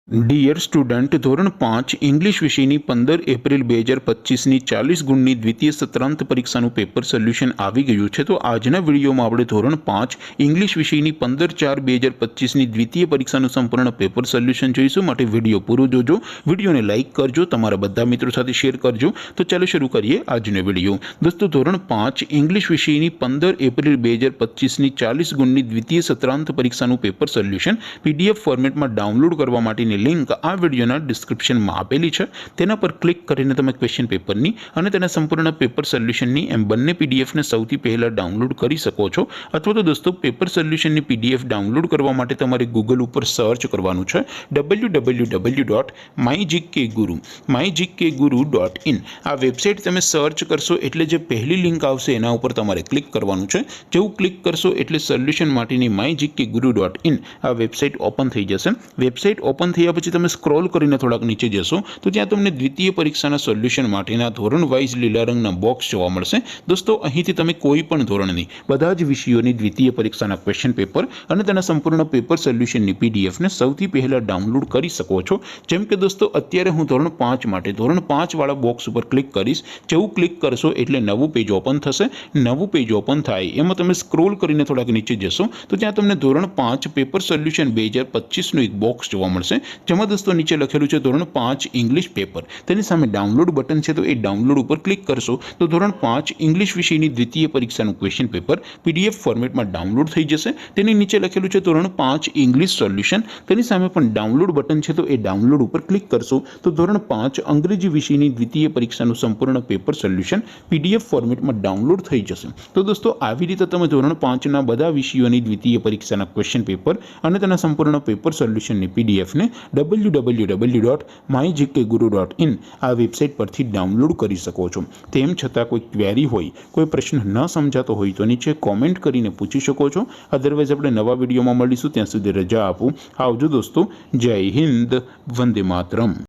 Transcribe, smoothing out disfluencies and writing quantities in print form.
Dear student, ધોરણ 5 English વિષયની 15 April 2025ની 40 ગુણની દ્વિતીય સત્રાંત પરીક્ષાનું પેપર સોલ્યુશન આવી ગયું છે। તો આજના વિડીયોમાં આપણે ધોરણ 5 ઇંગ્લિશ વિષયની 15/4/2025ની દ્વિતીય પરીક્ષાનું સંપૂર્ણ પેપર સોલ્યુશન જોઈશું। માટે વિડીયો પૂરો જોજો, વિડીયોને લાઇક કરજો, તમારા બધા મિત્રો સાથે શેર કરજો। તો ચાલો શરૂ કરીએ આજનો વિડીયો। દોસ્તો, ધોરણ 5 ઇંગ્લિશ વિષયની 15 એપ્રિલ 2025ની 40 ગુણની દ્વિતીય સત્રાંત પરીક્ષાનું પેપર સોલ્યુશન PDF ફોર્મેટમાં ડાઉનલોડ કરવા માટેની લિંક આ વિડીયોના ડિસ્ક્રિપ્શનમાં આપેલી છે। તેના પર ક્લિક કરીને તમે ક્વેશ્ચન પેપરની અને તેના સંપૂર્ણ પેપર સોલ્યુશનની એમ બંને પીડીએફને સૌથી પહેલા ડાઉનલોડ કરી શકો છો। અથવા તો દોસ્તો, પેપર સોલ્યુશનની પીડીએફ ડાઉનલોડ કરવા માટે તમારે ગૂગલ ઉપર સર્ચ કરવાનું છે www.mygkguru.in। આ વેબસાઇટ તમે સર્ચ કરશો એટલે જે પહેલી લિંક આવશે એના ઉપર તમારે ક્લિક કરવાનું છે। જેવું ક્લિક કરશો એટલે સોલ્યુશન માટેની mygkguru.in આ વેબસાઇટ ઓપન થઈ જશે। વેબસાઇટ ઓપન થયા પછી તમે સ્ક્રોલ કરીને થોડાક નીચે જશો તો ત્યાં તમને દ્વિતીય પરીક્ષાના સોલ્યુશન માટેના ધોરણ વાઇઝ લીલા રંગના બોક્સ જોવા મળશે। દોસ્તો, અહીંથી તમે કોઈ પણ ધોરણની બધા જ વિષયોની દ્વિતીય પરીક્ષાના ક્વેશ્ચન પેપર અને તેના સંપૂર્ણ પેપર સોલ્યુશનની પીડીએફને સૌથી પહેલા ડાઉનલોડ કરી શકો છો। જેમ કે દોસ્તો, અત્યારે હું ધોરણ 5 માટે ધોરણ 5 વાળા બોક્સ ઉપર ક્લિક કરીશ। જેવું ક્લિક કરશો એટલે નવું પેજ ઓપન થશે। નવું પેજ ઓપન થાય એમાં તમે સ્ક્રોલ કરીને થોડાક નીચે જશો તો ત્યાં તમને ધોરણ 5 પેપર સોલ્યુશન 2025નું એક બોક્સ જોવા મળશે, જેમાં દોસ્તો નીચે લખેલું છે ધોરણ 5 ઇંગ્લિશ પેપર। તેની સામે ડાઉનલોડ બટન છે, તો એ ડાઉનલોડ ઉપર ક્લિક કરશો તો ધોરણ 5 ઇંગ્લિશ વિષયની દ્વિતીય પરીક્ષાનું ક્વેશ્ચન પેપર PDF ફોર્મેટમાં ડાઉનલોડ થઈ જશે। તેની નીચે લખેલું છે ધોરણ 5 ઇંગ્લિશ સોલ્યુશન। તેની સામે પણ ડાઉનલોડ બટન છે, તો એ ડાઉનલોડ ઉપર ક્લિક કરશો તો ધોરણ 5 અંગ્રેજી વિષયની દ્વિતીય પરીક્ષાનું સંપૂર્ણ પેપર સોલ્યુશન PDF ફોર્મેટમાં ડાઉનલોડ થઈ જશે। તો દોસ્તો, આવી રીતે તમે ધોરણ 5ના બધા વિષયોની દ્વિતીય પરીક્ષાના ક્વેશ્ચન પેપર અને તેના સંપૂર્ણ પેપર સોલ્યુશનની પીડીએફને www.mygkguru.in આ વેબસાઇટ પરથી ડાઉનલોડ કરી શકો છો। તેમ છતાં કોઈ ક્વેરી હોય, કોઈ પ્રશ્ન ન સમજાતો હોય તો નીચે કોમેન્ટ કરીને પૂછી શકો છો। અધરવાઇઝ આપણે નવા વિડીયોમાં મળીશું, ત્યાં સુધી રજા આપો। આવજો દોસ્તો, જય હિન્દ, વંદે માતરમ।